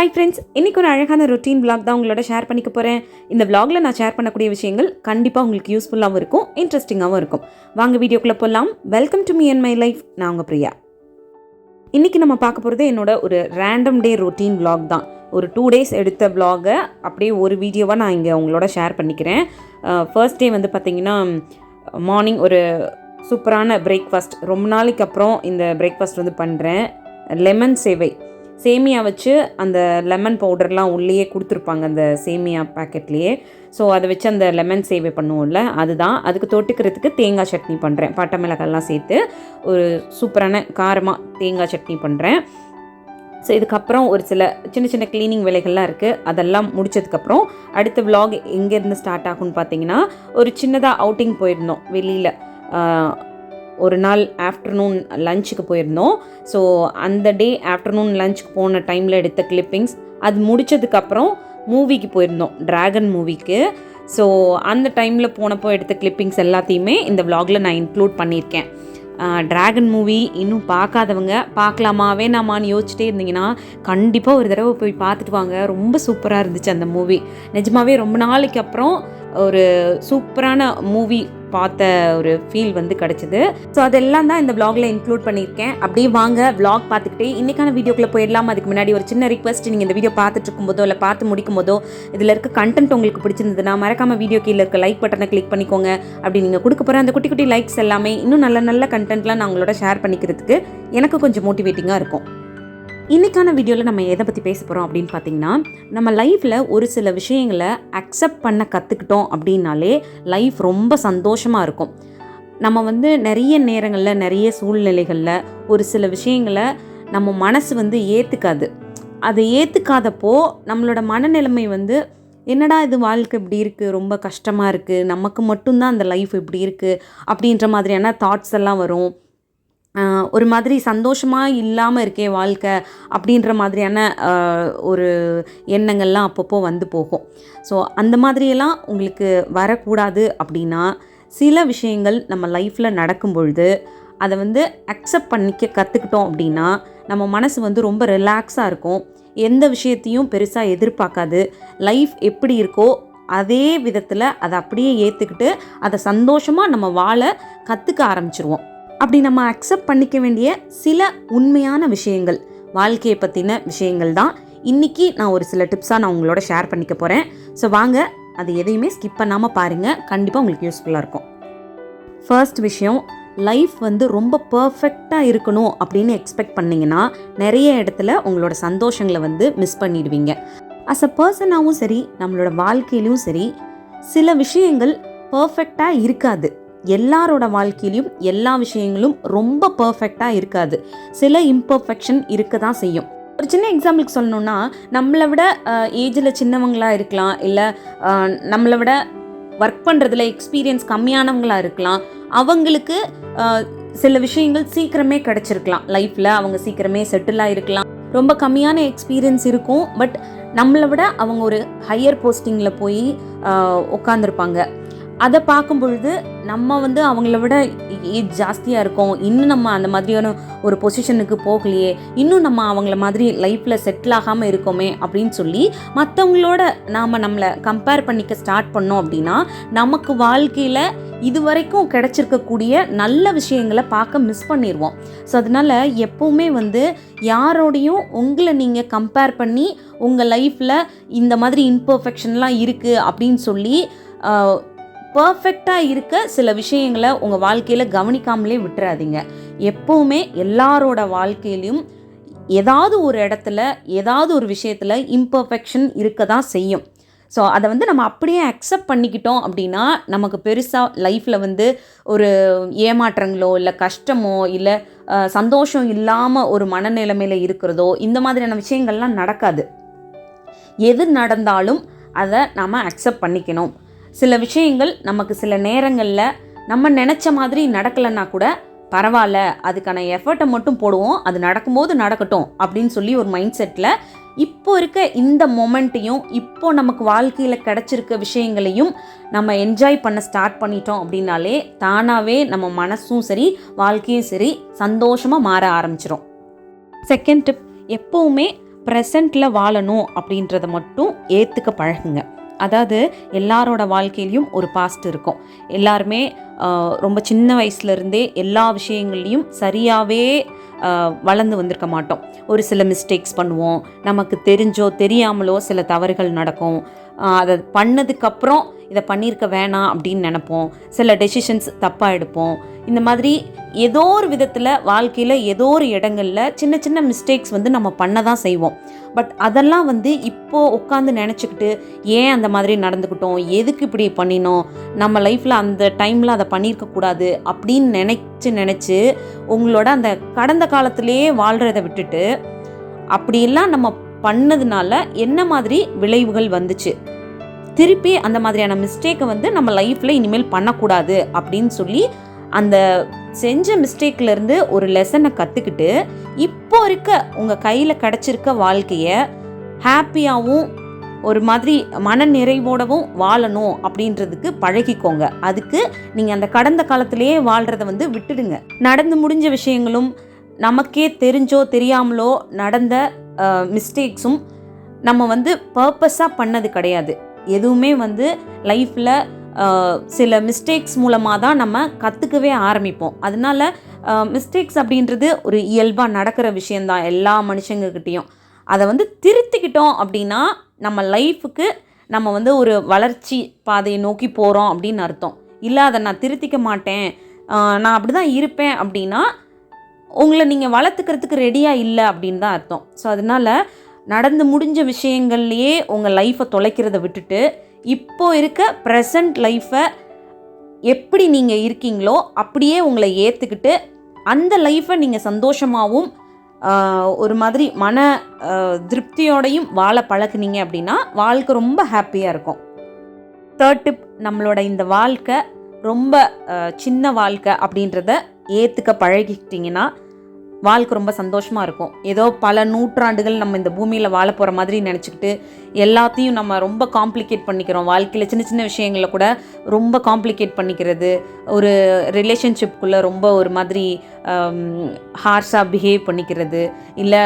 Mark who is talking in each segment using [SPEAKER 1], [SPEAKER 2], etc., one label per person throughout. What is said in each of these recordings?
[SPEAKER 1] Hi friends, இன்றைக்கி ஒரு அழகான ரொட்டீன் விளாக் தான் உங்களோட ஷேர் பண்ணிக்க போகிறேன். இந்த விளாகில் நான் ஷேர் பண்ணக்கூடிய விஷயங்கள் கண்டிப்பாக உங்களுக்கு யூஸ்ஃபுல்லாகவும் இருக்கும், இன்ட்ரெஸ்டிங்காகவும் இருக்கும். வாங்க வீடியோக்குள்ளே போகலாம். Welcome to me and my life. நான் உங்கள் பிரியா. இன்றைக்கி நம்ம பார்க்க போகிறது என்னோட ஒரு ரேண்டம் டே ரொட்டீன் விளாக் தான். ஒரு 2 days எடுத்த விளாகை அப்படியே ஒரு வீடியோவாக நான் இங்கே உங்களோட ஷேர் பண்ணிக்கிறேன். ஃபர்ஸ்ட் டே வந்து பார்த்திங்கன்னா மார்னிங் ஒரு சூப்பரான பிரேக்ஃபாஸ்ட், ரொம்ப நாளைக்கு அப்புறம் இந்த பிரேக்ஃபாஸ்ட் வந்து பண்ணுறேன். லெமன் சேவை, சேமியா வச்சு அந்த லெமன் பவுடர்லாம் உள்ளேயே கொடுத்துருப்பாங்க அந்த சேமியா பேக்கெட்லேயே. ஸோ அதை வச்சு அந்த லெமன் சேவை பண்ணுவோம்ல, அதுதான். அதுக்கு தொட்டுக்கிறதுக்கு தேங்காய் சட்னி பண்ணுறேன். பட்டை மிளகாய்லாம் சேர்த்து ஒரு சூப்பரான காரமாக தேங்காய் சட்னி பண்ணுறேன். ஸோ இதுக்கப்புறம் ஒரு சில சின்ன சின்ன க்ளீனிங் வேலைகள்லாம் இருக்குது. அதெல்லாம் முடித்ததுக்கப்புறம் அடுத்த விலாக் எங்கேருந்து ஸ்டார்ட் ஆகும்னு பார்த்தீங்கன்னா, ஒரு சின்னதாக அவுட்டிங் போயிருந்தோம் வெளியில். ஒரு நாள் ஆஃப்டர்நூன் லஞ்சுக்கு போயிருந்தோம். ஸோ அந்த டே ஆஃப்டர்நூன் லஞ்சுக்கு போன டைமில் எடுத்த கிளிப்பிங்ஸ், அது முடித்ததுக்கப்புறம் மூவிக்கு போயிருந்தோம், டிராகன் மூவிக்கு. ஸோ அந்த டைமில் போனப்போ எடுத்த கிளிப்பிங்ஸ் எல்லாத்தையுமே இந்த விலாகில் நான் இன்க்ளூட் பண்ணியிருக்கேன். டிராகன் மூவி இன்னும் பார்க்காதவங்க பார்க்கலாமா வேணாமான்னு யோசிச்சுட்டே இருந்தீங்கன்னா கண்டிப்பாக ஒரு தடவை போய் பார்த்துட்டு வாங்க. ரொம்ப சூப்பராக இருந்துச்சு அந்த மூவி. நிஜமாகவே ரொம்ப நாளைக்கு அப்புறம் ஒரு சூப்பரான மூவி பார்த்த ஒரு ஃபீல் வந்து கிடச்சிது. ஸோ அதெல்லாம் தான் இந்த விலாகில் இன்க்ளூட் பண்ணியிருக்கேன். அப்படியே வாங்க விலாக் பார்த்துக்கிட்டே இன்றைக்கான வீடியோக்குள்ளே போயிடலாம். அதுக்கு முன்னாடி ஒரு சின்ன ரிக்வெஸ்ட், நீங்கள் இந்த வீடியோ பார்த்துட்டு இருக்கும்போதோ இல்லை பார்த்து முடிக்கும் போதோ இதில் இருக்க கண்டென்ட் உங்களுக்கு பிடிச்சிருந்ததுன்னா மறக்காமல் வீடியோ கீழே இருக்க லைக் பட்டனை கிளிக் பண்ணிக்கோங்க. அப்படி நீங்கள் கொடுக்க போகிற அந்த குட்டி குட்டி லைக்ஸ் எல்லாமே இன்னும் நல்ல நல்ல கண்டென்ட்லாம் நான் உங்களோட ஷேர் பண்ணிக்கிறதுக்கு எனக்கு கொஞ்சம் மோட்டிவேட்டிங்காக இருக்கும். இன்றைக்கான வீடியோவில் நம்ம எதை பற்றி பேச போகிறோம் அப்படின்னு பார்த்தீங்கன்னா, நம்ம லைஃப்பில் ஒரு சில விஷயங்களை அக்செப்ட் பண்ண கற்றுக்கிட்டோம் அப்படின்னாலே லைஃப் ரொம்ப சந்தோஷமாக இருக்கும். நம்ம வந்து நிறைய நேரங்களில் நிறைய சூழ்நிலைகளில் ஒரு சில விஷயங்களை நம்ம மனசு வந்து ஏற்றுக்காது. அதை ஏற்றுக்காதப்போ நம்மளோட மனநிலைமை வந்து என்னடா இது வாழ்க்கை இப்படி இருக்குது, ரொம்ப கஷ்டமாக இருக்குது, நமக்கு மட்டும்தான் அந்த லைஃப் இப்படி இருக்குது அப்படின்ற மாதிரியான தாட்ஸ் எல்லாம் வரும். ஒரு மாதிரி சந்தோஷமாக இல்லாமல் இருக்கே வாழ்க்கை அப்படின்ற மாதிரியான ஒரு எண்ணங்கள்லாம் அப்பப்போ வந்து போகும். ஸோ அந்த மாதிரியெல்லாம் உங்களுக்கு வரக்கூடாது அப்படின்னா, சில விஷயங்கள் நம்ம லைஃப்பில் நடக்கும் பொழுது அதை வந்து அக்செப்ட் பண்ணிக்க கற்றுக்கிட்டோம் அப்படின்னா நம்ம மனசு வந்து ரொம்ப ரிலாக்ஸாக இருக்கும். எந்த விஷயத்தையும் பெருசாக எதிர்பார்க்காது. லைஃப் எப்படி இருக்கோ அதே விதத்தில் அதை அப்படியே ஏற்றுக்கிட்டு அதை சந்தோஷமாக நம்ம வாழ கற்றுக்க ஆரம்பிச்சிருவோம். அப்படி நம்ம அக்செப்ட் பண்ணிக்க வேண்டிய சில உண்மையான விஷயங்கள், வாழ்க்கையை பற்றின விஷயங்கள் தான் இன்றைக்கி நான் ஒரு சில டிப்ஸாக நான் உங்களோட ஷேர் பண்ணிக்க போகிறேன். ஸோ வாங்க அது எதையுமே ஸ்கிப் பண்ணாமல் பாருங்கள், கண்டிப்பாக உங்களுக்கு யூஸ்ஃபுல்லாக இருக்கும். ஃபர்ஸ்ட் விஷயம், லைஃப் வந்து ரொம்ப பர்ஃபெக்டாக இருக்கணும் அப்படின்னு எக்ஸ்பெக்ட் பண்ணிங்கன்னா நிறைய இடத்துல உங்களோட சந்தோஷங்களை வந்து மிஸ் பண்ணிடுவீங்க. அஸ் அ பர்சனாகவும் சரி, நம்மளோட வாழ்க்கையிலையும் சரி, சில விஷயங்கள் பர்ஃபெக்டாக இருக்காது. எல்லாரோட வாழ்க்கையிலையும் எல்லா விஷயங்களும் ரொம்ப பர்ஃபெக்டாக இருக்காது. சில இம்பர்ஃபெக்ஷன் இருக்க தான் செய்யும். ஒரு சின்ன எக்ஸாம்பிளுக்கு சொல்லணுன்னா, நம்மளை விட ஏஜில் சின்னவங்களாக இருக்கலாம், இல்லை நம்மளை விட ஒர்க் பண்ணுறதுல எக்ஸ்பீரியன்ஸ் கம்மியானவங்களாக இருக்கலாம். அவங்களுக்கு சில விஷயங்கள் சீக்கிரமே கிடச்சிருக்கலாம். லைஃப்பில் அவங்க சீக்கிரமே செட்டில் ஆகிருக்கலாம். ரொம்ப கம்மியான எக்ஸ்பீரியன்ஸ் இருக்கும், பட் நம்மளை விட அவங்க ஒரு ஹையர் போஸ்டிங்கில் போய் உட்காந்துருப்பாங்க. அதை பார்க்கும் பொழுது நம்ம வந்து அவங்கள விட ஏஜ் ஜாஸ்தியாக இருக்கோம், இன்னும் நம்ம அந்த மாதிரியான ஒரு பொசிஷனுக்கு போகலையே, இன்னும் நம்ம அவங்கள மாதிரி லைஃப்பில் செட்டில் ஆகாமல் இருக்கோமே அப்படின்னு சொல்லி மற்றவங்களோட நாம் நம்மளை கம்பேர் பண்ணிக்க ஸ்டார்ட் பண்ணோம் அப்படின்னா நமக்கு வாழ்க்கையில் இது வரைக்கும் கிடச்சிருக்கக்கூடிய நல்ல விஷயங்களை பார்க்க மிஸ் பண்ணிடுவோம். ஸோ அதனால் எப்போவுமே வந்து யாரோடையும் உங்களை நீங்கள் கம்பேர் பண்ணி உங்கள் லைஃப்பில் இந்த மாதிரி இம்பர்ஃபெக்ஷன்லாம் இருக்குது அப்படின்னு சொல்லி பர்ஃபெக்டாக இருக்க சில விஷயங்களை உங்கள் வாழ்க்கையில் கவனிக்காமலே விட்டுறாதீங்க. எப்போவுமே எல்லாரோட வாழ்க்கையிலையும் ஏதாவது ஒரு இடத்துல ஏதாவது ஒரு விஷயத்தில் இம்பர்ஃபெக்ஷன் இருக்க தான் செய்யும். ஸோ அதை வந்து நம்ம அப்படியே அக்செப்ட் பண்ணிக்கிட்டோம் அப்படின்னா நமக்கு பெருசாக லைஃப்பில் வந்து ஒரு ஏமாற்றங்களோ இல்லை கஷ்டமோ இல்லை சந்தோஷம் இல்லாமல் ஒரு மனநிலைமையில் இருக்கிறதோ இந்த மாதிரியான விஷயங்கள்லாம் நடக்காது. எது நடந்தாலும் அதை நாம் அக்செப்ட் பண்ணிக்கணும். சில விஷயங்கள் நமக்கு சில நேரங்களில் நம்ம நினச்ச மாதிரி நடக்கலைன்னா கூட பரவாயில்ல, அதுக்கான எஃபர்ட்டை மட்டும் போடுவோம், அது நடக்கும்போது நடக்கட்டும் அப்படின்னு சொல்லி ஒரு மைண்ட் செட்டில் இப்போ இருக்க இந்த மொமெண்ட்டையும் இப்போ நமக்கு வாழ்க்கையில் கிடச்சிருக்க விஷயங்களையும் நம்ம என்ஜாய் பண்ண ஸ்டார்ட் பண்ணிட்டோம் அப்படின்னாலே தானாகவே நம்ம மனசும் சரி வாழ்க்கையும் சரி சந்தோஷமாக மாற ஆரம்பிச்சிடும். செகண்ட் டிப், எப்போவுமே ப்ரெசண்ட்டில் வாழணும் அப்படின்றத மட்டும் ஏற்றுக்க பழகுங்க. அதாவது எல்லாரோட வாழ்க்கையிலையும் ஒரு பாஸ்ட் இருக்கும். எல்லாருமே ரொம்ப சின்ன வயசுலேருந்தே எல்லா விஷயங்கள்லையும் சரியாகவே வளர்ந்து வந்திருக்க மாட்டோம். ஒரு சில மிஸ்டேக்ஸ் பண்ணுவோம், நமக்கு தெரிஞ்சோ தெரியாமலோ சில தவறுகள் நடக்கும். அதை பண்ணதுக்கப்புறம் இதை பண்ணியிருக்க வேணாம் அப்படின்னு நினைப்போம். சில டெசிஷன்ஸ் தப்பாக எடுப்போம். இந்த மாதிரி ஏதோ ஒரு விதத்தில் வாழ்க்கையில் ஏதோ ஒரு இடங்களில் சின்ன சின்ன மிஸ்டேக்ஸ் நம்ம பண்ண தான் செய்வோம். பட் அதெல்லாம் இப்போது உட்காந்து நினச்சிக்கிட்டு ஏன் அந்த மாதிரி நடந்துக்கிட்டோம், எதுக்கு இப்படி பண்ணினோம், நம்ம லைஃப்பில் அந்த டைமில் அதை பண்ணியிருக்கக்கூடாது அப்படின்னு நினச்சி உங்களோட அந்த கடந்த காலத்திலேயே வாழ்கிறத விட்டுட்டு அப்படியெல்லாம் நம்ம பண்ணதுனால என்ன மாதிரி விளைவுகள் வந்துச்சு, திருப்பி அந்த மாதிரியான மிஸ்டேக்கை நம்ம லைஃப்பில் இனிமேல் பண்ணக்கூடாது அப்படின்னு சொல்லி அந்த செஞ்ச மிஸ்டேக்லேருந்து ஒரு லெசனை கற்றுக்கிட்டு இப்போ இருக்க உங்கள் கையில் கிடச்சிருக்க வாழ்க்கையை ஹாப்பியாகவும் ஒரு மாதிரி மன நிறைவோடவும் வாழணும் அப்படின்றதுக்கு பழகிக்கோங்க. அதுக்கு நீங்கள் அந்த கடந்த காலத்திலேயே வாழ்கிறத விட்டுடுங்க. நடந்து முடிஞ்ச விஷயங்களும் நமக்கே தெரிஞ்சோ தெரியாமலோ நடந்த மிஸ்டேக்ஸும் நம்ம பர்பஸாக பண்ணது கிடையாது. எதுவுமே லைஃப்பில் சில மிஸ்டேக்ஸ் மூலமாக தான் நம்ம கற்றுக்கவே ஆரம்பிப்போம். அதனால மிஸ்டேக்ஸ் அப்படின்றது ஒரு இயல்பாக நடக்கிற விஷயந்தான் எல்லா மனுஷங்கக்கிட்டேயும். அதை திருத்திக்கிட்டோம் அப்படின்னா நம்ம லைஃபுக்கு நம்ம ஒரு வளர்ச்சி பாதையை நோக்கி போகிறோம் அப்படின்னு அர்த்தம். இல்லை அதை நான் திருத்திக்க மாட்டேன், நான் அப்படி தான் இருப்பேன் அப்படின்னா உங்களை நீங்கள் வளர்த்துக்கிறதுக்கு ரெடியாக இல்லை அப்படின்னு தான் அர்த்தம். ஸோ அதனால் நடந்து முடிஞ்ச விஷயங்கள்லையே உங்கள் லைஃப்பை தொலைக்கிறத விட்டுட்டு இப்போ இருக்க ப்ரெசண்ட் லைஃப்பை எப்படி நீங்கள் இருக்கீங்களோ அப்படியே உங்களை ஏற்றுக்கிட்டு அந்த லைஃப்பை நீங்கள் சந்தோஷமாகவும் ஒரு மாதிரி மன திருப்தியோடையும் வாழ பழகுனீங்க அப்படின்னா வாழ்க்கை ரொம்ப ஹாப்பியாக இருக்கும். தேர்ட் டிப், நம்மளோட இந்த வாழ்க்கை ரொம்ப சின்ன வாழ்க்கை அப்படின்றத ஏற்றுக்க பழகிக்கிட்டிங்கன்னா வாழ்க்கை ரொம்ப சந்தோஷமாக இருக்கும். ஏதோ பல நூற்றாண்டுகள் நம்ம இந்த பூமியில் வாழ போகிற மாதிரி நினச்சிக்கிட்டு எல்லாத்தையும் நம்ம ரொம்ப காம்ப்ளிகேட் பண்ணிக்கிறோம். வாழ்க்கையில் சின்ன சின்ன விஷயங்களில் கூட ரொம்ப காம்ப்ளிகேட் பண்ணிக்கிறது, ஒரு ரிலேஷன்ஷிப்குள்ளே ரொம்ப ஒரு மாதிரி ஹார்ஷாக பிஹேவ் பண்ணிக்கிறது, இல்லை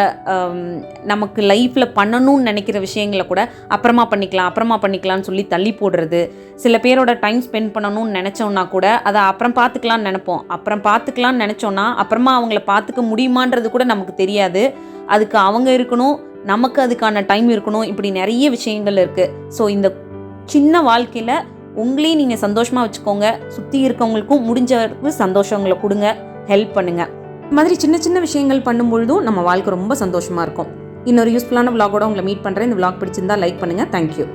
[SPEAKER 1] நமக்கு லைஃப்பில் பண்ணணும்னு நினைக்கிற விஷயங்களை கூட அப்புறமா பண்ணிக்கலாம்னு சொல்லி தள்ளி போடுறது. சில பேரோட டைம் ஸ்பெண்ட் பண்ணணும்னு நினச்சோன்னா கூட அதை அப்புறம் பார்த்துக்கலான்னு நினைப்போம். அப்புறம் பார்த்துக்கலான்னு நினச்சோன்னா அப்புறமா அவங்கள பார்த்துக்க முடியுமான்றது கூட நமக்கு தெரியாது. அதுக்கு அவங்க இருக்கணும், நமக்கு அதுக்கான டைம் இருக்கணும். இப்படி நிறைய விஷயங்கள் இருக்குது. ஸோ இந்த சின்ன வாழ்க்கையில் உங்களையும் நீங்கள் சந்தோஷமாக வச்சுக்கோங்க. சுற்றி இருக்கவங்களுக்கும் முடிஞ்சவருக்கு சந்தோஷங்களை கொடுங்க, ஹெல்ப் பண்ணுங்கள். இந்த மாதிரி சின்ன சின்ன விஷயங்கள் பண்ணும்பொழுதும் நம்ம வாழ்க்கை ரொம்ப சந்தோஷமாக இருக்கும். இன்னொரு யூஸ்ஃபுல்லான விலாகோட உங்களை மீட் பண்ணுறேன். இந்த விலாக் பிடிச்சிருந்தா லைக் பண்ணுங்கள். தேங்க்யூ.